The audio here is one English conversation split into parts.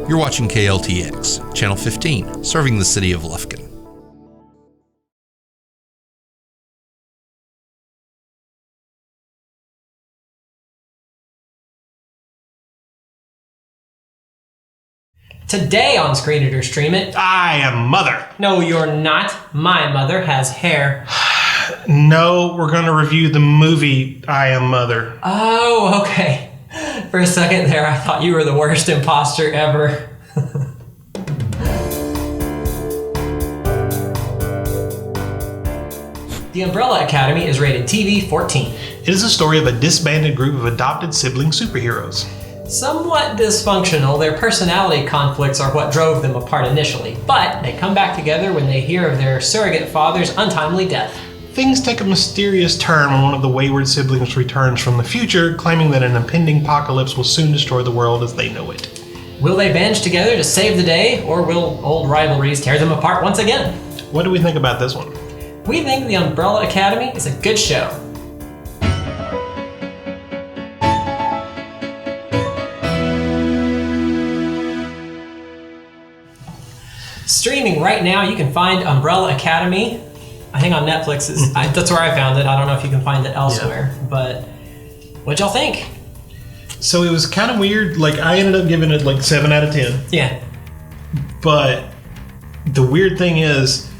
You're watching KLTX, Channel 15, serving the city of Lufkin. Today on Screen It or Stream It... I am Mother. No, you're not. My mother has hair. No, we're going to review the movie I Am Mother. Oh, okay. For a second there, I thought you were the worst imposter ever. The Umbrella Academy is rated TV 14. It is a story of a disbanded group of adopted sibling superheroes. Somewhat dysfunctional, their personality conflicts are what drove them apart initially, but they come back together when they hear of their surrogate father's untimely death. Things take a mysterious turn when one of the wayward siblings returns from the future, claiming that an impending apocalypse will soon destroy the world as they know it. Will they band together to save the day, or will old rivalries tear them apart once again? What do we think about this one? We think The Umbrella Academy is a good show. Streaming right now, you can find Umbrella Academy. I think on Netflix. That's where I found it. I don't know if you can find it elsewhere. Yeah. But what'd y'all think? So it was kind of weird. Like, I ended up giving it like 7 out of 10. Yeah. But the weird thing is,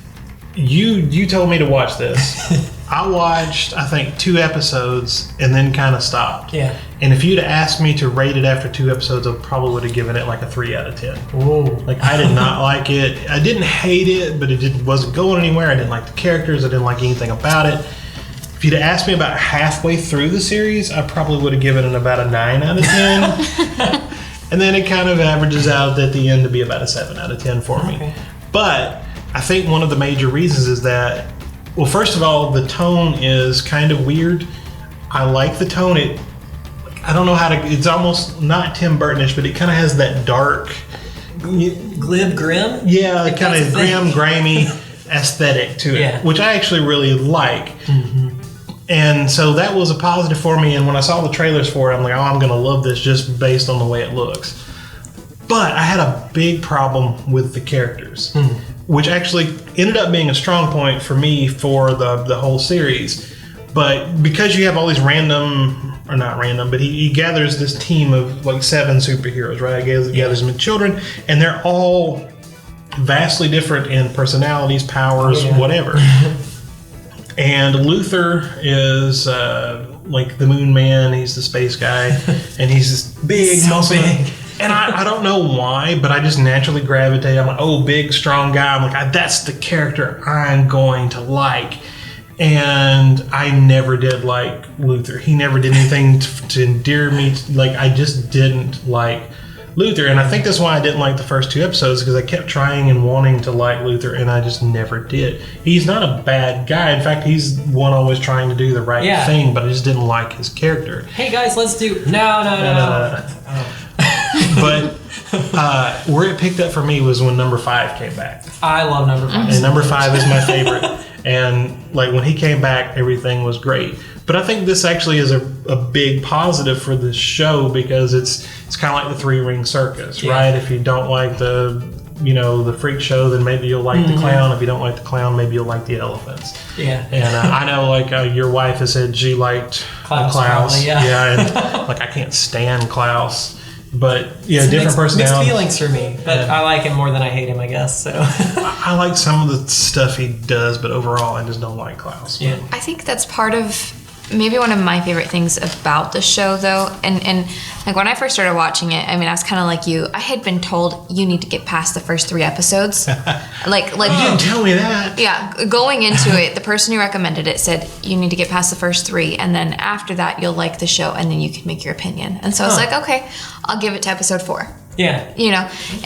you told me to watch this. I watched, I think, 2 episodes and then kind of stopped. Yeah. And if you'd asked me to rate it after 2 episodes, I probably would have given it like a 3 out of 10. Ooh. Like, I did not like it. I didn't hate it, but it wasn't going anywhere. I didn't like the characters. I didn't like anything about it. If you'd asked me about halfway through the series, I probably would have given it about a 9 out of 10. And then it kind of averages out at the end to be about a 7 out of 10 for me. Okay. But I think one of the major reasons is that, well, first of all, the tone is kind of weird. I like the tone. I don't know how to, it's almost not Tim Burton-ish, but it kind of has that dark, glib, grim? Yeah, kind of grim, grimy aesthetic to it, which I actually really like. Mm-hmm. And so that was a positive for me. And when I saw the trailers for it, I'm like, oh, I'm going to love this just based on the way it looks. But I had a big problem with the characters, which actually ended up being a strong point for me for the whole series. But because you have all these random, or not random, but he gathers this team of like 7 superheroes, right? He gathers them with children, and they're all vastly different in personalities, powers, whatever. And Luther is like the Moon Man. He's the space guy, and he's this big, muscle. And I don't know why, but I just naturally gravitate. I'm like, oh, big, strong guy. I'm like, that's the character I'm going to like. And I never did like Luther. He never did anything to endear me. Like, I just didn't like Luther. And I think that's why I didn't like the first 2 episodes, because I kept trying and wanting to like Luther, and I just never did. He's not a bad guy. In fact, he's one always trying to do the right thing, but I just didn't like his character. Hey, guys, let's do... No. But where it picked up for me was when number 5 came back. I love number 5. And number 5 is my favorite. And like when he came back, everything was great. But I think this actually is a big positive for this show, because it's kind of like the 3-ring circus, right? If you don't like the freak show, then maybe you'll like the clown. If you don't like the clown, maybe you'll like the elephants. Yeah. And I know, like, your wife has said she liked Klaus. Probably, and like, I can't stand Klaus. But yeah, different personalities. Mixed feelings for me, but I like him more than I hate him, I guess. So I like some of the stuff he does, but overall, I just don't like Klaus. Yeah, I think that's part of maybe one of my favorite things about the show, though. And like when I first started watching it, I mean, I was kind of like you. I had been told you need to get past the first 3 episodes. like you didn't tell me that. Yeah, going into it, the person who recommended it said you need to get past the first 3, and then after that you'll like the show, and then you can make your opinion. And so I was like, okay, I'll give it to episode 4. Yeah.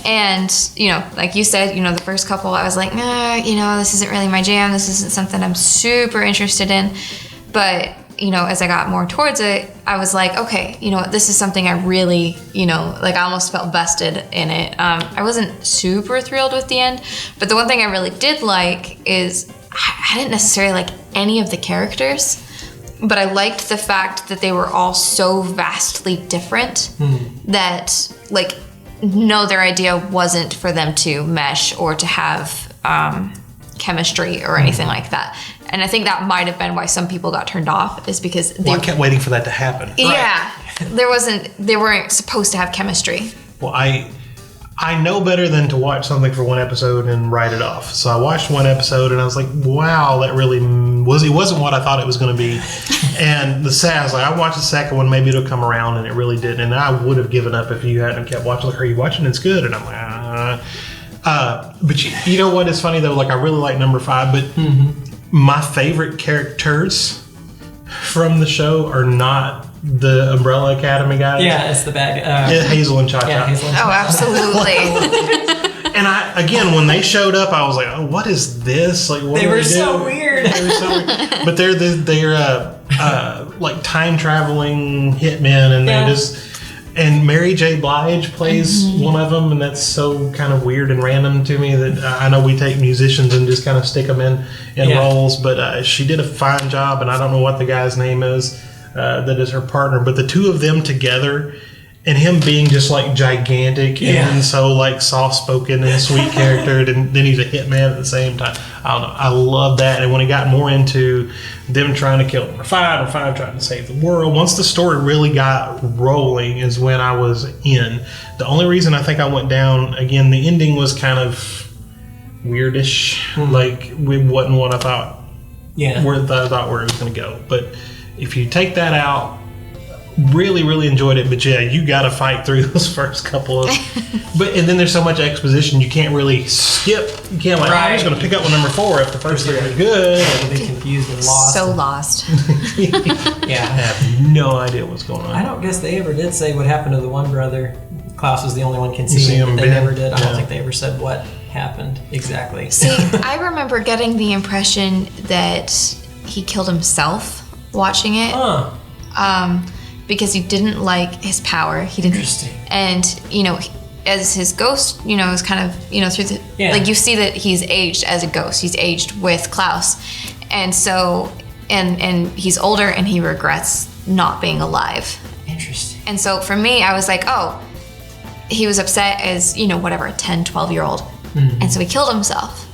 And, like you said, the first couple, I was like, this isn't really my jam. This isn't something I'm super interested in. But, as I got more towards it, I was like, okay, this is something I really, like I almost felt vested in it. I wasn't super thrilled with the end, but the one thing I really did like is I didn't necessarily like any of the characters, but I liked the fact that they were all so vastly different that, like, no, their idea wasn't for them to mesh or to have chemistry or anything like that. And I think that might have been why some people got turned off, is because I kept waiting for that to happen. Yeah, they weren't supposed to have chemistry. Well, I know better than to watch something for one episode and write it off. So I watched one episode and I was like, wow, that really wasn't what I thought it was going to be. And I was like, I watched the second one, maybe it'll come around, and it really didn't. And I would have given up if you hadn't kept watching. Like, are you watching? It's good. And I'm like, but you know what is funny though? Like, I really like number 5, but my favorite characters from the show are not the Umbrella Academy guys. Yeah, it's the bad Hazel and Cha-Cha. Yeah, Hazel and Cha-Cha. Oh, absolutely. And again, when they showed up, I was like, oh, what is this? Like, what they are were they so doing? weird. They were so weird. But they're like time traveling hitmen, and they're just. And Mary J. Blige plays one of them, and that's so kind of weird and random to me that I know we take musicians and just kind of stick them in roles, but she did a fine job, and I don't know what the guy's name is that is her partner, but the two of them together, and him being just like gigantic and so like soft-spoken and sweet charactered, and then he's a hitman at the same time. I don't know. I love that. And when it got more into them trying to kill number 5 or 5 trying to save the world, once the story really got rolling is when I was in. The only reason I think I went down, again, the ending was kind of weirdish. Like, it wasn't what I thought. Yeah. Where I thought where it was going to go. But if you take that out, really enjoyed it. But yeah, you got to fight through those first couple of. And then there's so much exposition, you can't really skip. You can't I'm just going to pick up with number 4 if the first 3 are good. I'll be confused and lost. So lost. Yeah, I have no idea what's going on. I don't guess they ever did say what happened to the one brother. Klaus was the only one can see him. They never did. I don't think they ever said what happened exactly. See, I remember getting the impression that he killed himself watching it. Because he didn't like his power. He didn't. Interesting. And, as his ghost, is kind of, through the, like, you see that he's aged as a ghost. He's aged with Klaus. And so, and he's older and he regrets not being alive. Interesting. And so for me, I was like, oh, he was upset as, whatever, a 10, 12-year-old. And so he killed himself.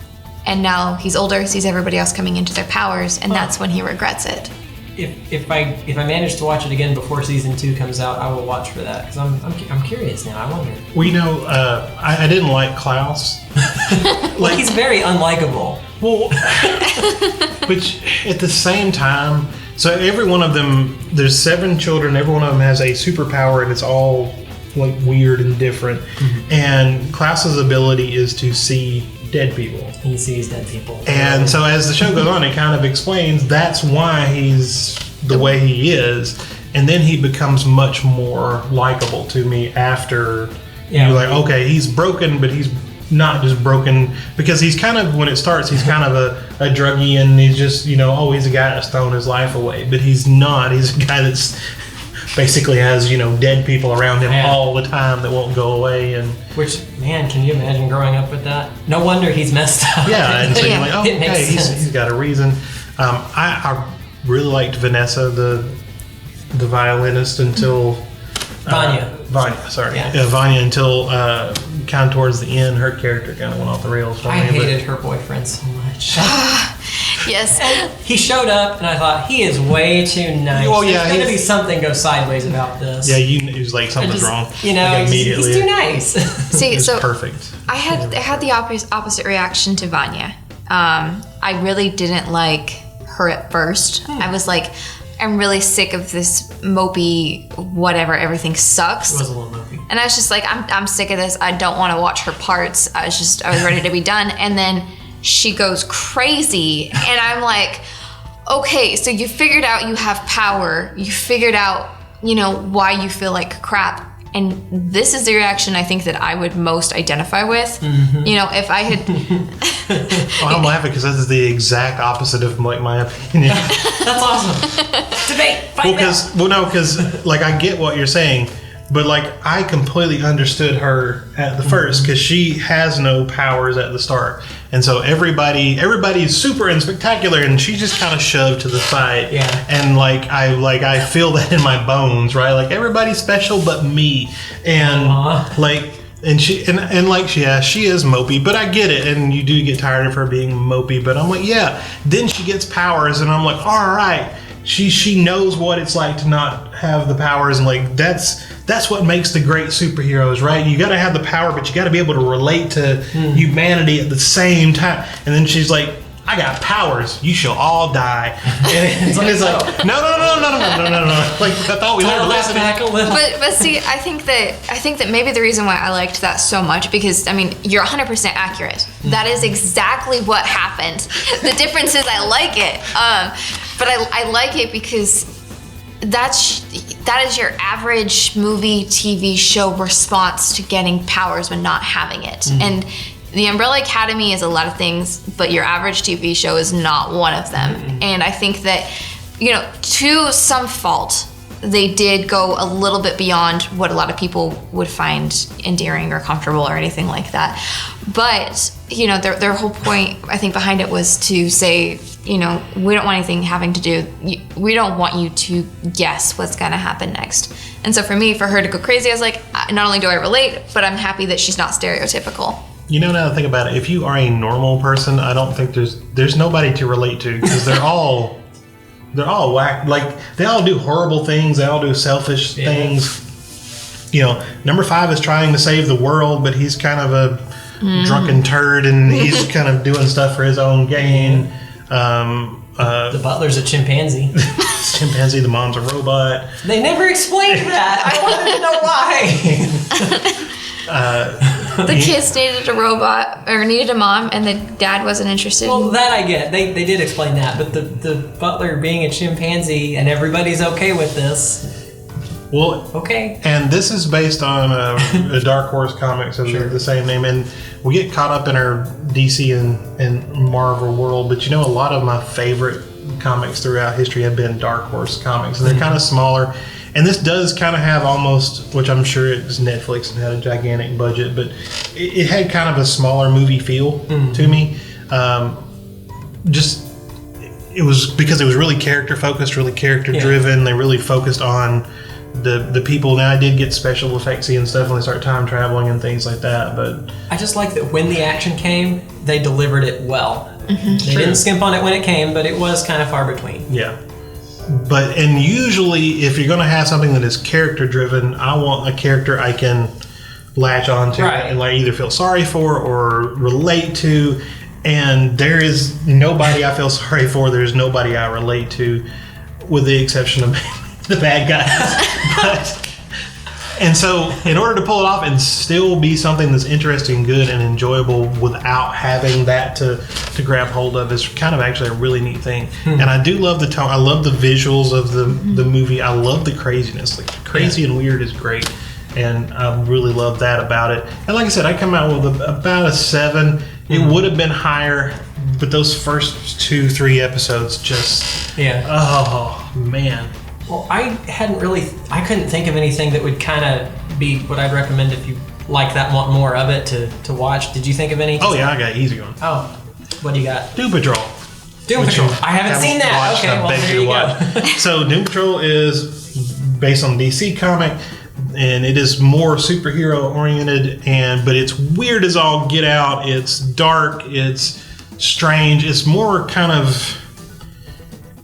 And now he's older, sees everybody else coming into their powers, and that's when he regrets it. If I manage to watch it again before season 2 comes out, I will watch for that, because I'm curious now. I wonder. Well, I didn't like Klaus. Like, he's very unlikable. Well, but at the same time, so every one of them, there's 7 children. Every one of them has a superpower, and it's all like weird and different. And Klaus's ability is to see dead people. He sees dead people. And so as the show goes on, it kind of explains that's why he's the way he is. And then he becomes much more likable to me after you're like, okay, he's broken, but he's not just broken, because he's kind of, when it starts, he's kind of a druggie, and he's just, he's a guy that's thrown his life away. But he's not. He's a guy that's basically has, dead people around him all the time that won't go away. And which, man, can you imagine growing up with that? No wonder he's messed up. Yeah, and so you're like, oh, okay, he's got a reason. I really liked Vanessa, the violinist, until Vanya, sorry. Yeah. Vanya, until kind of towards the end, her character kind of went off the rails for me. I hated her boyfriend so much. Yes. He showed up, and I thought, he is way too nice. Well, yeah, there's going to be something goes sideways about this. Yeah, he was like, something's wrong. Like, immediately. He's too nice. See, so perfect. I had the opposite reaction to Vanya. I really didn't like her at first. I was like, I'm really sick of this mopey whatever, everything sucks. It was a little mopey. And I was just like, I'm sick of this. I don't want to watch her parts. I was ready to be done. And then she goes crazy, and I'm like, okay, so you figured out you have power. You figured out, why you feel like crap. And this is the reaction I think that I would most identify with. If I had... I'm laughing because this is the exact opposite of my opinion. That's awesome. Debate. Fight Because like, I get what you're saying, but like, I completely understood her at the first, because she has no powers at the start, and so everybody's super and spectacular, and she's just kind of shoved to the side. Yeah. And I feel that in my bones, right? Like, everybody's special but me, and like, And she is mopey, but I get it, and you do get tired of her being mopey. But I'm like, yeah. Then she gets powers, and I'm like, all right. She knows what it's like to not have the powers, and like that's what makes the great superheroes, right? You got to have the power, but you got to be able to relate to humanity at the same time. And then she's like, I got powers. You shall all die. And it's like, no. Like I thought we learned a lesson. But see, I think that maybe the reason why I liked that so much, because I mean, you're 100% accurate. That is exactly what happened. The difference is I like it. But I like it because that is your average movie, TV show response to getting powers when not having it. And the Umbrella Academy is a lot of things, but your average TV show is not one of them. And I think that, to some fault, they did go a little bit beyond what a lot of people would find endearing or comfortable or anything like that. But, their whole point, I think, behind it was to say, we don't want anything having to do, we don't want you to guess what's going to happen next. And so for me, for her to go crazy, I was like, not only do I relate, but I'm happy that she's not stereotypical. Now to think about it, if you are a normal person, I don't think there's nobody to relate to, because they're all whack. Like, they all do horrible things. They all do selfish things. Number 5 is trying to save the world, but he's kind of a drunken turd, and he's kind of doing stuff for his own gain. The butler's a chimpanzee. Chimpanzee, the mom's a robot. They never explained that. I wanted to know why. The kids needed a robot, or needed a mom, and the dad wasn't interested. Well, that I get. They did explain that, but the butler being a chimpanzee and everybody's okay with this. Well, okay. And this is based on a Dark Horse comics of the same name, and we get caught up in our DC and Marvel world, but a lot of my favorite comics throughout history have been Dark Horse comics, and they're kind of smaller. And this does kind of have almost, which I'm sure it's Netflix and had a gigantic budget, but it had kind of a smaller movie feel to me. It was because it was really character focused, really character driven. They really focused on the people. Now, I did get special effectsy and stuff when they start time traveling and things like that, but I just like that when the action came, they delivered it well. They didn't skimp on it when it came, but it was kind of far between. Yeah. And usually, if you're going to have something that is character driven, I want a character I can latch onto and like either feel sorry for or relate to. And there is nobody I feel sorry for. There's nobody I relate to, with the exception of the bad guys. And so, in order to pull it off and still be something that's interesting, good, and enjoyable without having that to grab hold of is kind of actually a really neat thing. And I do love the tone. I love the visuals of the movie. I love the craziness. Like, crazy and weird is great. And I really love that about it. And like I said, I come out with about a 7. It would have been higher, but those first 2-3 episodes just... Oh, man. Well, I couldn't think of anything that would kind of be what I'd recommend if you like that, want more of it to watch. Did you think of any? Oh, yeah, I got an easy one. Oh, what do you got? Doom Patrol. Doom Patrol. I haven't seen that. Okay, well, there you go. So, Doom Patrol is based on DC comic, and it is more superhero oriented, but it's weird as all get out. It's dark. It's strange. It's more kind of...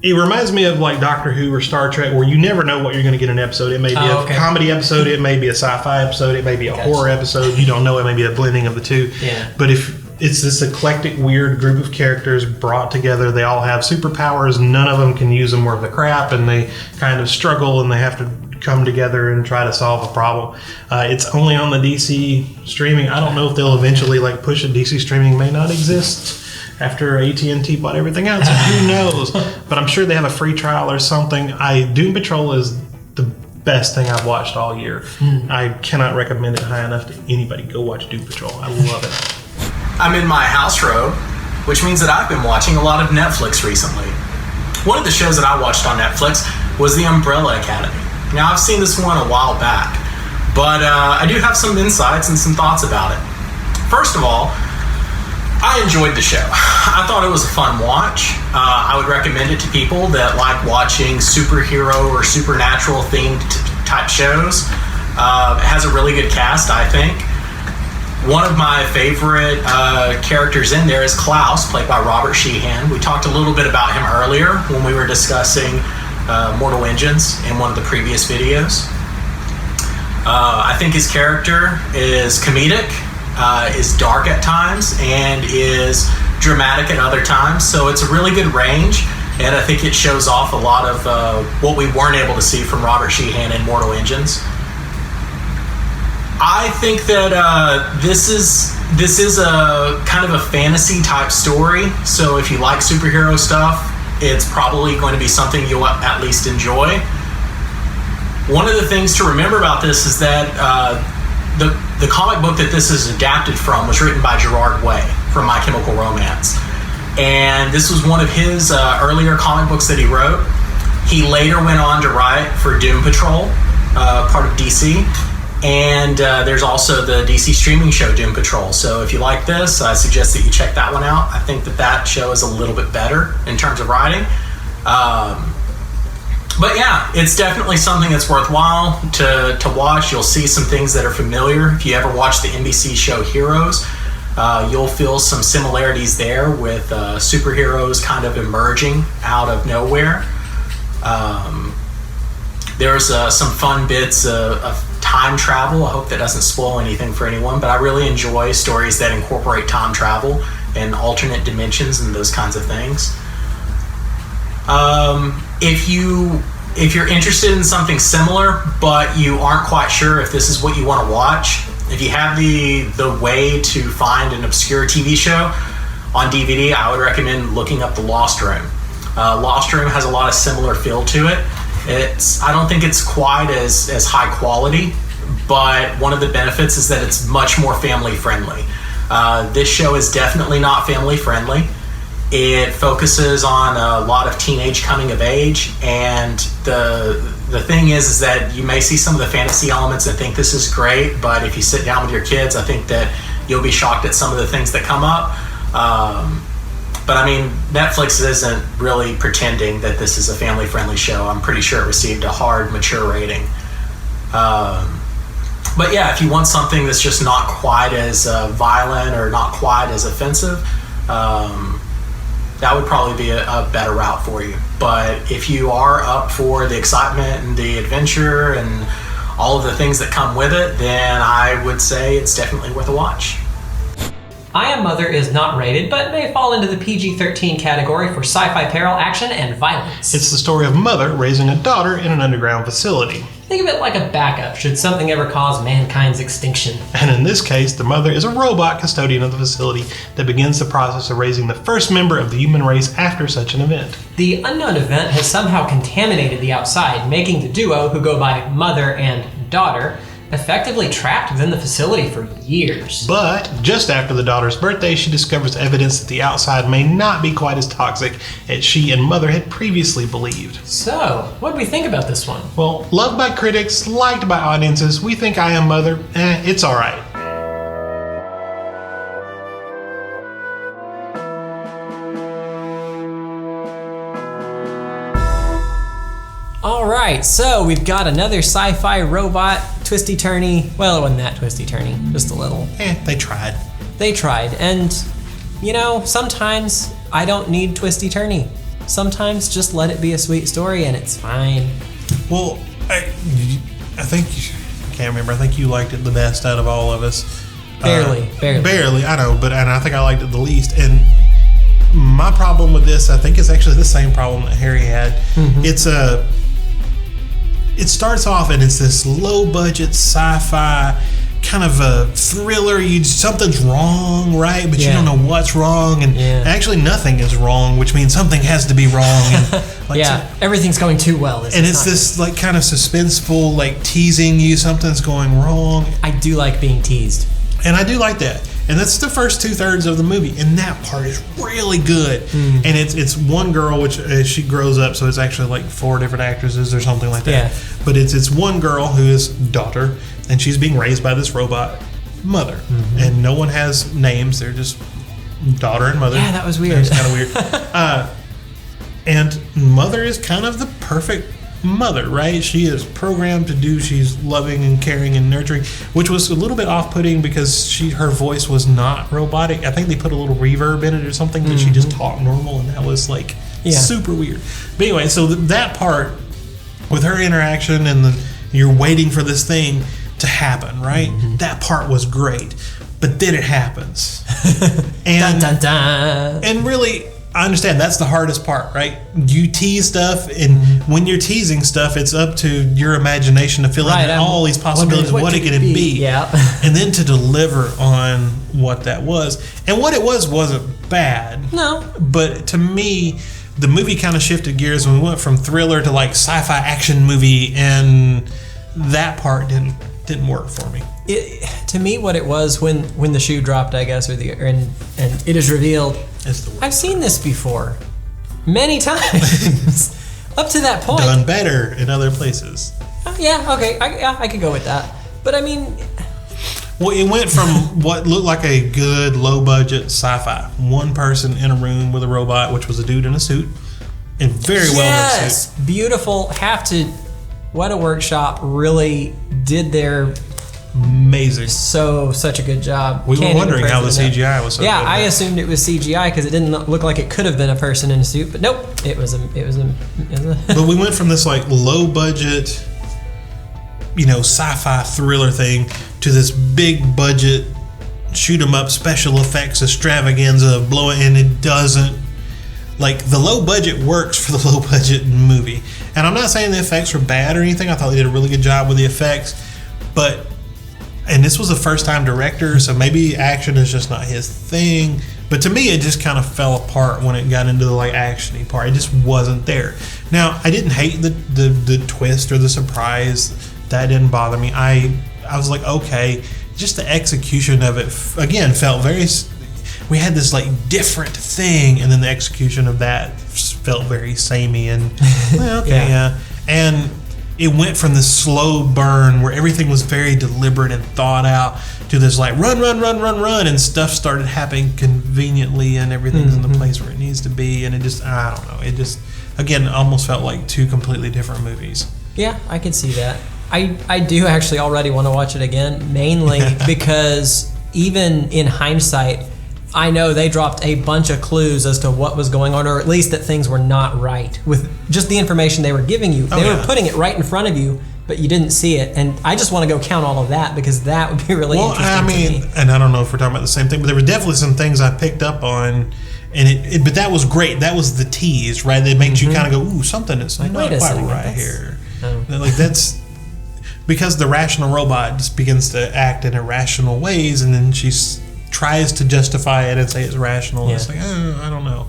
It reminds me of like Doctor Who or Star Trek, where you never know what you're going to get in an episode. It may be a comedy episode, it may be a sci-fi episode, it may be a horror episode. You don't know. It may be a blending of the two. Yeah. But if it's this eclectic, weird group of characters brought together, they all have superpowers. None of them can use them worth of crap, and they kind of struggle, and they have to come together and try to solve a problem. It's only on the DC streaming. I don't know if they'll eventually like push it. DC streaming may not exist after AT&T bought everything else. Who knows? But I'm sure they have a free trial or something. Doom Patrol is the best thing I've watched all year. I cannot recommend it high enough to anybody. Go watch Doom Patrol. I love it. I'm in my house robe, which means that I've been watching a lot of Netflix recently. One of the shows that I watched on Netflix was The Umbrella Academy. Now, I've seen this one a while back, but I do have some insights and some thoughts about it. First of all, I enjoyed the show. I thought it was a fun watch. I would recommend it to people that like watching superhero or supernatural themed type shows. It has a really good cast, I think. One of my favorite characters in there is Klaus, played by Robert Sheehan. We talked a little bit about him earlier when we were discussing Mortal Engines in one of the previous videos. I think his character is comedic, is dark at times, and is dramatic at other times. So it's a really good range, and I think it shows off a lot of what we weren't able to see from Robert Sheehan in Mortal Engines. I think that this is a kind of a fantasy type story. So if you like superhero stuff, it's probably going to be something you'll at least enjoy. One of the things to remember about this is that the comic book that this is adapted from was written by Gerard Way from My Chemical Romance. And this was one of his earlier comic books that he wrote. He later went on to write for Doom Patrol, part of DC. And there's also the DC streaming show Doom Patrol. So if you like this, I suggest that you check that one out. I think that show is a little bit better in terms of writing. But yeah, it's definitely something that's worthwhile to watch. You'll see some things that are familiar. If you ever watch the NBC show Heroes, you'll feel some similarities there with superheroes kind of emerging out of nowhere. There's some fun bits of time travel. I hope that doesn't spoil anything for anyone, but I really enjoy stories that incorporate time travel and alternate dimensions and those kinds of things. If you're interested in something similar, but you aren't quite sure if this is what you want to watch, if you have the way to find an obscure TV show on DVD, I would recommend looking up The Lost Room. Lost Room has a lot of similar feel to it. I don't think it's quite as high quality, but one of the benefits is that it's much more family friendly. This show is definitely not family friendly. It focuses on a lot of teenage coming of age, and the thing is that you may see some of the fantasy elements and think this is great, but if you sit down with your kids, I think that you'll be shocked at some of the things that come up. But I mean, Netflix isn't really pretending that this is a family-friendly show. I'm pretty sure it received a hard, mature rating. But yeah, if you want something that's just not quite as violent or not quite as offensive, that would probably be a better route for you. But if you are up for the excitement and the adventure and all of the things that come with it, then I would say it's definitely worth a watch. I Am Mother is not rated, but may fall into the PG-13 category for sci-fi peril, action, and violence. It's the story of a mother raising a daughter in an underground facility. Think of it like a backup should something ever cause mankind's extinction. And in this case, the mother is a robot custodian of the facility that begins the process of raising the first member of the human race after such an event. The unknown event has somehow contaminated the outside, making the duo, who go by mother and daughter, effectively trapped within the facility for years. But just after the daughter's birthday, she discovers evidence that the outside may not be quite as toxic as she and mother had previously believed. So, what do we think about this one? Well, loved by critics, liked by audiences, we think I Am Mother, it's alright. Alright, so we've got another sci-fi robot twisty-turny. Well, it wasn't that twisty-turny, just a little. They tried. They tried, and, you know, sometimes I don't need twisty-turny. Sometimes just let it be a sweet story and it's fine. Well, I think, I can't remember, I think you liked it the best out of all of us. Barely. Barely, I know, and I think I liked it the least. And my problem with this, I think, is actually the same problem that Harry had. Mm-hmm. It starts off and it's this low-budget sci-fi kind of a thriller. Something's wrong, right? But you don't know what's wrong, and actually nothing is wrong, which means something has to be wrong. And everything's going too well. It's this like kind of suspenseful, like teasing you something's going wrong. I do like being teased, and I do like that. And that's the first 2/3 of the movie, and that part is really good. And it's one girl, which she grows up, so it's actually like 4 different actresses or something like that. Yeah. But it's one girl who is daughter, and she's being raised by this robot mother. And no one has names; they're just daughter and mother. Yeah, that was weird. It's kind of weird. And mother is kind of the perfect mother, right? She is programmed to do. She's loving and caring and nurturing, which was a little bit off-putting because her voice was not robotic. I think they put a little reverb in it or something, but she just talked normal, and that was like super weird. But anyway, so that part with her interaction and you're waiting for this thing to happen, right? That part was great, but then it happens, and dun, dun, dun. And really, I understand that's the hardest part, right? You tease stuff, and when you're teasing stuff, it's up to your imagination to fill in all these possibilities of what it could be. Yeah. And then to deliver on what that was. And what it was wasn't bad. No. But to me, the movie kind of shifted gears when we went from thriller to like sci-fi action movie, and that part didn't work for me. To me, what it was when the shoe dropped, I guess, and it is revealed. I've seen this before, many times, up to that point. Done better in other places. Yeah, okay, I could go with that. But I mean, well, it went from what looked like a good low-budget sci-fi, one person in a room with a robot, which was a dude in a suit, and very well done suit. Beautiful. What a Workshop really did their amazing. Such a good job. We were wondering how the CGI was so good. Yeah, I assumed it was CGI because it didn't look like it could have been a person in a suit, but nope, it was a But we went from this like low budget, sci-fi thriller thing to this big budget shoot 'em up special effects extravaganza of blowing, and it doesn't. Like, the low budget works for the low budget movie. And I'm not saying the effects were bad or anything. I thought they did a really good job with the effects. And this was a first time director, so maybe action is just not his thing. But to me, it just kind of fell apart when it got into the like action-y part. It just wasn't there. Now, I didn't hate the twist or the surprise. That didn't bother me. I was like, okay. Just the execution of it, again, felt very... We had this like different thing, and then the execution of that felt very samey and yeah. And it went from this slow burn where everything was very deliberate and thought out to this like run, and stuff started happening conveniently, and everything's in the place where it needs to be, and it just, I don't know, it just, again, almost felt like two completely different movies. Yeah, I can see that. I do actually already want to watch it again, mainly because even in hindsight, I know they dropped a bunch of clues as to what was going on, or at least that things were not right with just the information they were giving you. They were putting it right in front of you, but you didn't see it. And I just want to go count all of that because that would be really interesting to me. And I don't know if we're talking about the same thing, but there were definitely some things I picked up on, and but that was great. That was the tease, right? That makes you kind of go, ooh, something is not quite right here. Like that's because the rational robot just begins to act in irrational ways, and then she's tries to justify it and say it's rational. Yeah. It's like, I don't know.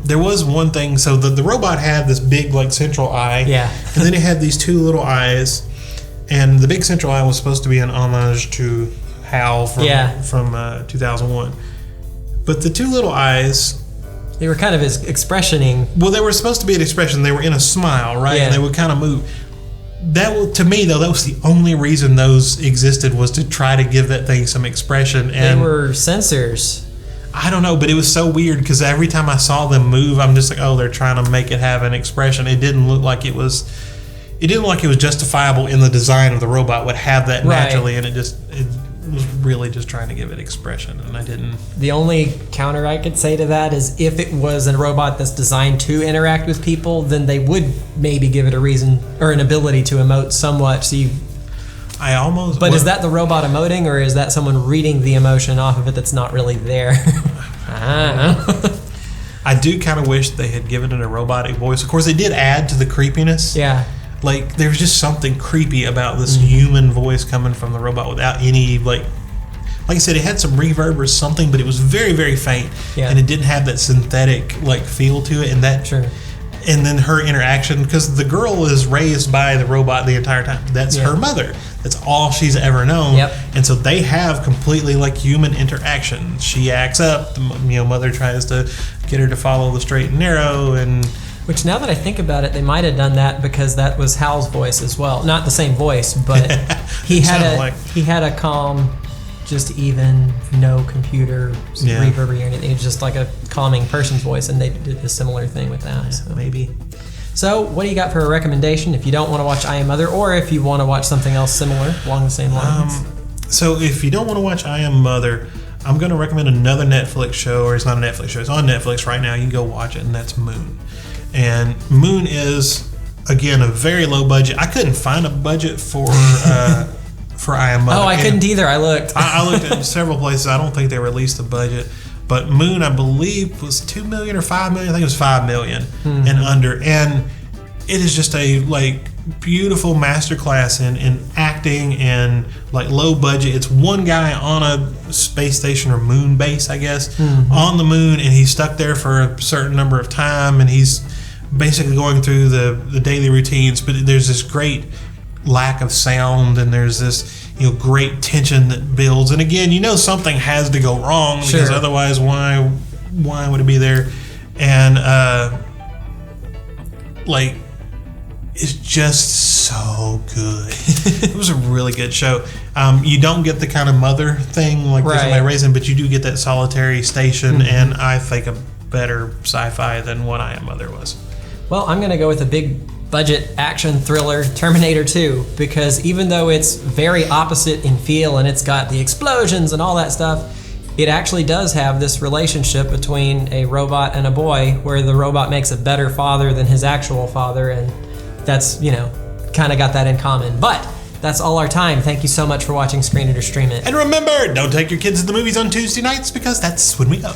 There was one thing. So the robot had this big like central eye. Yeah. And then it had these two little eyes. And the big central eye was supposed to be an homage to Hal from 2001. But the two little eyes... They were kind of expressioning. Well, they were supposed to be an expression. They were in a smile, right? Yeah. And they would kind of move. To me, though, that was the only reason those existed, was to try to give that thing some expression. And they were sensors. I don't know, but it was so weird because every time I saw them move, I'm just like, oh, they're trying to make it have an expression. It didn't look like it was justifiable in the design of the robot would have that naturally, and it was really just trying to give it expression, and I didn't. The only counter I could say to that is if it was a robot that's designed to interact with people, then they would maybe give it a reason or an ability to emote somewhat. So is that the robot emoting, or is that someone reading the emotion off of it that's not really there? I don't know. I do kind of wish they had given it a robotic voice. Of course, they did add to the creepiness. Yeah. Like, there's just something creepy about this human voice coming from the robot without any, like I said, it had some reverb or something, but it was very, very faint. Yeah. And it didn't have that synthetic, like, feel to it. And that, sure. And then her interaction, because the girl is raised by the robot the entire time. That's her mother. That's all she's ever known. Yep. And so they have completely, like, human interaction. She acts up. Mother tries to get her to follow the straight and narrow, and... Which, now that I think about it, they might have done that because that was Hal's voice as well. Not the same voice, but he had a calm, just even, no computer reverb or anything. It's just like a calming person's voice, and they did a similar thing with that. So. Maybe. So, what do you got for a recommendation if you don't want to watch I Am Mother, or if you want to watch something else similar along the same lines? So, if you don't want to watch I Am Mother, I'm going to recommend another Netflix show, or it's not a Netflix show, it's on Netflix right now. You can go watch it, and that's Moon. And Moon is, again, a very low budget. I couldn't find a budget for I Am Mother. Oh, I couldn't either. I looked. I looked at several places. I don't think they released a budget. But Moon, I believe, was $2 million or $5 million. I think it was $5 million and under. And it is just a beautiful masterclass in acting and low budget. It's one guy on a space station or moon base, I guess, on the moon, and he's stuck there for a certain number of time, and he's basically going through the daily routines. But there's this great lack of sound, and there's this great tension that builds. And again, something has to go wrong, because otherwise why would it be there? And it's just so good. It was a really good show. You don't get the kind of mother thing there's somebody raising, but you do get that solitary station, and I think a better sci-fi than what I Am Mother was. Well, I'm going to go with a big budget action thriller, Terminator 2, because even though it's very opposite in feel and it's got the explosions and all that stuff, it actually does have this relationship between a robot and a boy, where the robot makes a better father than his actual father, and that's, kind of got that in common. But that's all our time. Thank you so much for watching Screen It or Stream It. And remember, don't take your kids to the movies on Tuesday nights, because that's when we go.